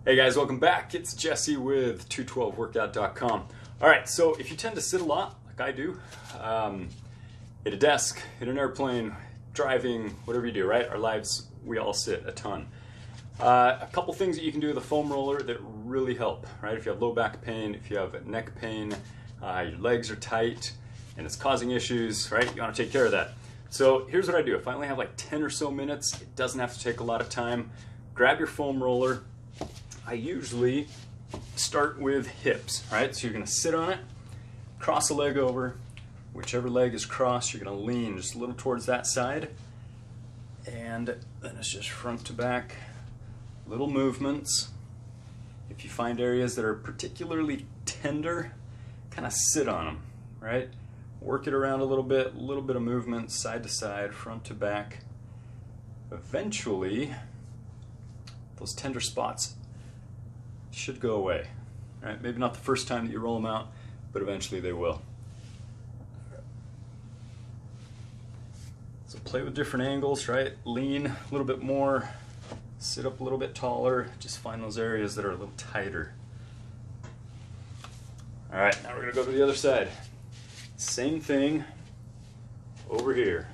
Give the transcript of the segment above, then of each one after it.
Hey guys, welcome back. It's Jesse with 212workout.com. All right, so if you tend to sit a lot, like I do, at a desk, in an airplane, driving, whatever you do, right? Our lives, we all sit a ton. A couple things that you can do with a foam roller that really help, right? If you have low back pain, if you have neck pain, your legs are tight, and it's causing issues, right? You want to take care of that. So here's what I do. If I only have like 10 or so minutes, it doesn't have to take a lot of time. Grab your foam roller. I usually start with hips, right? So you're gonna sit on it, cross a leg over, whichever leg is crossed, you're gonna lean just a little towards that side, and then it's just front to back, little movements. If you find areas that are particularly tender, kind of sit on them, right? Work it around a little bit of movement, side to side, front to back. Eventually, those tender spots should go away, right? Maybe not the first time that you roll them out, but eventually they will. So play with different angles, right? Lean a little bit more, sit up a little bit taller, just find those areas that are a little tighter. All right, now we're gonna go to the other side. Same thing over here.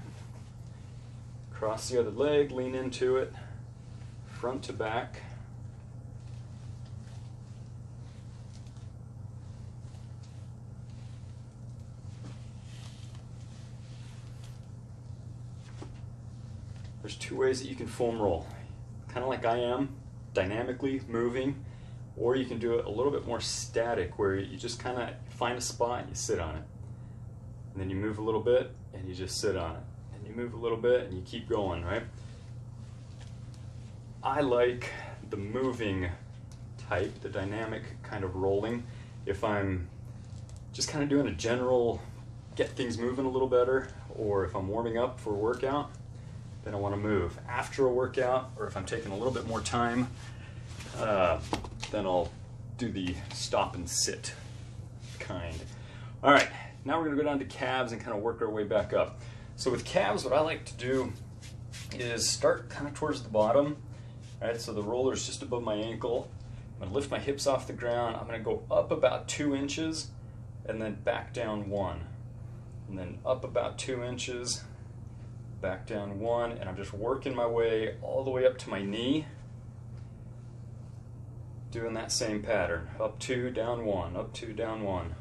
Cross the other leg, lean into it, front to back. There's two ways that you can foam roll. Kind of like I am, dynamically moving, or you can do it a little bit more static where you just kind of find a spot and you sit on it. And then you move a little bit and you just sit on it. And you move a little bit and you keep going, right? I like the moving type, the dynamic kind of rolling. If I'm just kind of doing a general get things moving a little better, or if I'm warming up for a workout, then I want to move. After a workout, or if I'm taking a little bit more time, then I'll do the stop and sit kind. All right, now we're gonna go down to calves and kind of work our way back up. So with calves, what I like to do is start kind of towards the bottom, right? So the roller is just above my ankle. I'm gonna lift my hips off the ground. I'm gonna go up about 2 inches and then back down 1. And then up about 2 inches, back down 1, and I'm just working my way all the way up to my knee, doing that same pattern. Up 2, down 1, up 2, down 1.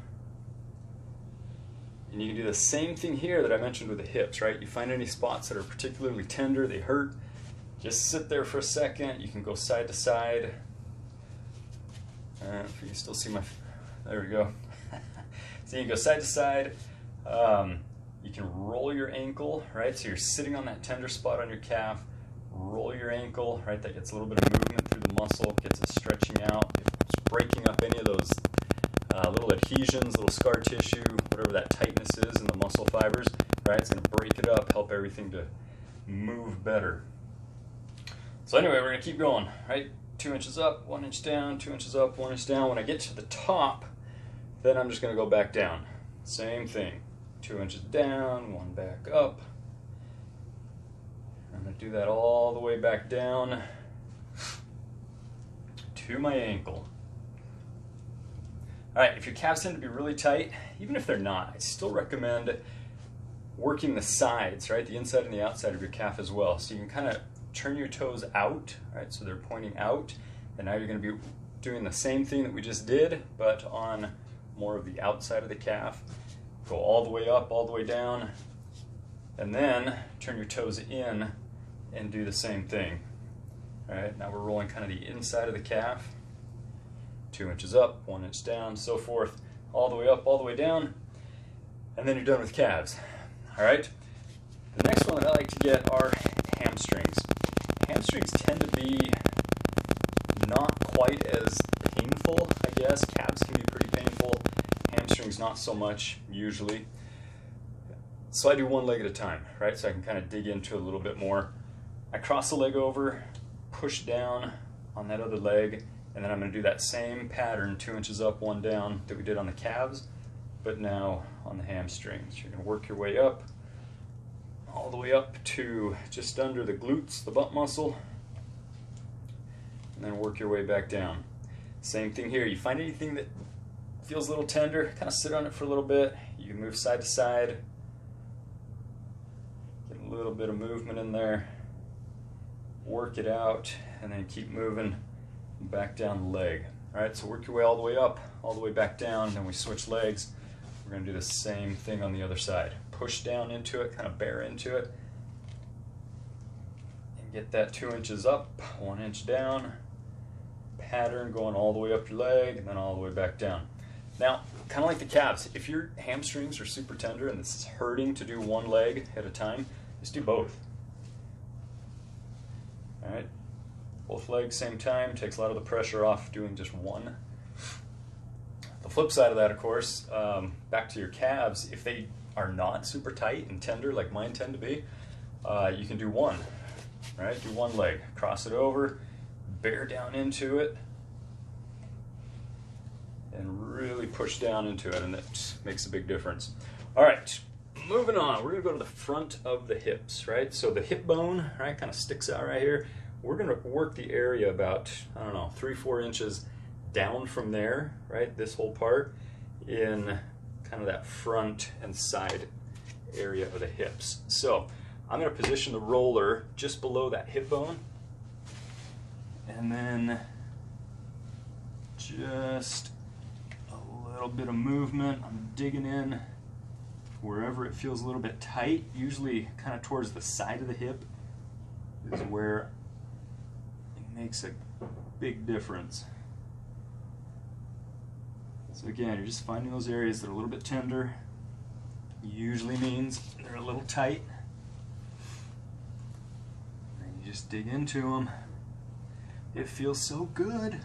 And you can do the same thing here that I mentioned with the hips, right? You find any spots that are particularly tender, they hurt, just sit there for a second. You can go side to side. If you can still see my, there we go. So you can go side to side. You can roll your ankle, right? So you're sitting on that tender spot on your calf, roll your ankle, right? That gets a little bit of movement through the muscle, gets it stretching out. If it's breaking up any of those little adhesions, little scar tissue, whatever that tightness is in the muscle fibers, right? It's gonna break it up, help everything to move better. So anyway, we're gonna keep going, right? 2 inches up, 1 inch down, 2 inches up, 1 inch down. When I get to the top, then I'm just gonna go back down. Same thing. 2 inches down, 1 back up. I'm going to do that all the way back down to my ankle. All right, if your calves tend to be really tight, even if they're not, I still recommend working the sides, right? The inside and the outside of your calf as well. So you can kind of turn your toes out, right? So they're pointing out, and now you're going to be doing the same thing that we just did, but on more of the outside of the calf. Go all the way up, all the way down, and then turn your toes in and do the same thing. All right, now we're rolling kind of the inside of the calf. 2 inches up, 1 inch down, so forth, all the way up, all the way down, and then you're done with calves. All right, the next one that I like to get are hamstrings. Hamstrings tend to be not quite as painful, I guess. Calves can be pretty painful. Hamstrings not so much usually. So I do one leg at a time, right? So I can kind of dig into a little bit more. I cross the leg over, push down on that other leg, and then I'm going to do that same pattern, 2 inches up, 1 down, that we did on the calves, but now on the hamstrings. You're going to work your way up, all the way up to just under the glutes, the butt muscle, and then work your way back down. Same thing here. You find anything that feels a little tender, kind of sit on it for a little bit. You can move side to side, get a little bit of movement in there, work it out, and then keep moving back down the leg. All right, so work your way all the way up, all the way back down, then we switch legs. We're going to do the same thing on the other side. Push down into it, kind of bear into it, and get that 2 inches up, 1 inch down. Pattern going all the way up your leg and then all the way back down. Now, kind of like the calves, if your hamstrings are super tender and this is hurting to do one leg at a time, just do both. All right, both legs same time, takes a lot of the pressure off doing just one. The flip side of that, of course, back to your calves, if they are not super tight and tender like mine tend to be, you can do one, right? Do one leg, cross it over, bear down into it, and really push down into it, and that makes a big difference. All right, moving on, we're gonna go to the front of the hips, right? So the hip bone, right, kind of sticks out right here. We're gonna work the area about, I don't know, 3-4 inches down from there, right? This whole part in kind of that front and side area of the hips. So I'm gonna position the roller just below that hip bone, and then just a little bit of movement. I'm digging in wherever it feels a little bit tight, usually kind of towards the side of the hip is where it makes a big difference. So again, you're just finding those areas that are a little bit tender. Usually means they're a little tight. And you just dig into them. It feels so good.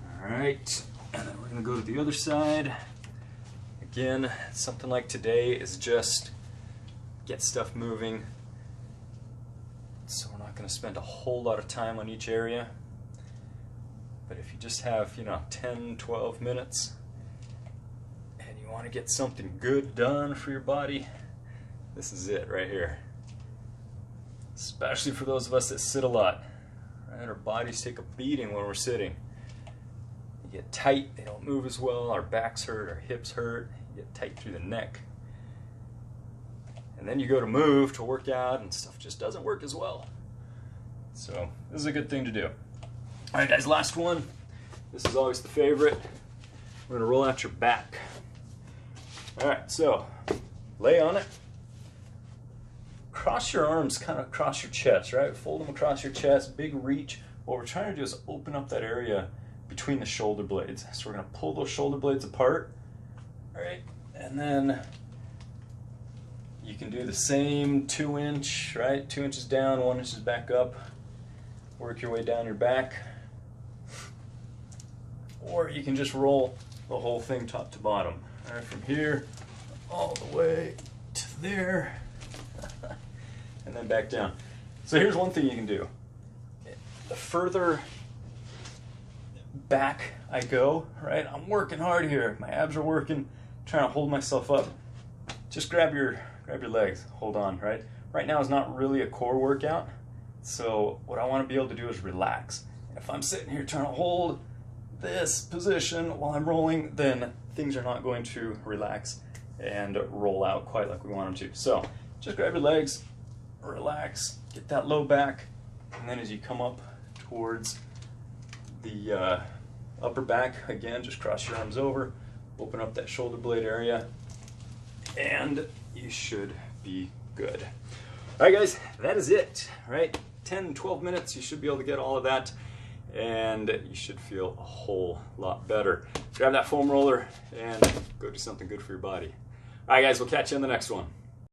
All right, and then we're gonna go to the other side. Again, something like today is just get stuff moving. So we're not gonna spend a whole lot of time on each area. But if you just have, 10, 12 minutes and you wanna get something good done for your body, this is it right here. Especially for those of us that sit a lot, right? Our bodies take a beating when we're sitting. You get tight, they don't move as well, our backs hurt, our hips hurt, you get tight through the neck. And then you go to move, to work out, and stuff just doesn't work as well. So this is a good thing to do. All right, guys, last one. This is always the favorite. We're gonna roll out your back. All right, so lay on it. Cross your arms kind of across your chest, right? Fold them across your chest, big reach. What we're trying to do is open up that area between the shoulder blades. So we're gonna pull those shoulder blades apart, all right? And then you can do the same 2 inch, right? 2 inches down, 1 inch back up. Work your way down your back. Or you can just roll the whole thing top to bottom. All right, from here all the way to there. And then back down. So here's one thing you can do. The further back I go, right, I'm working hard here. My abs are working, trying to hold myself up. Just grab your legs, hold on, right? Right now is not really a core workout. So what I want to be able to do is relax. If I'm sitting here trying to hold this position while I'm rolling, then things are not going to relax and roll out quite like we want them to. So just grab your legs, relax, get that low back, and then as you come up towards the upper back, again, just cross your arms over, open up that shoulder blade area, and you should be good. All right, guys, that is it, right? 10, 12 minutes, you should be able to get all of that, and you should feel a whole lot better. Grab that foam roller and go do something good for your body. All right, guys, we'll catch you in the next one.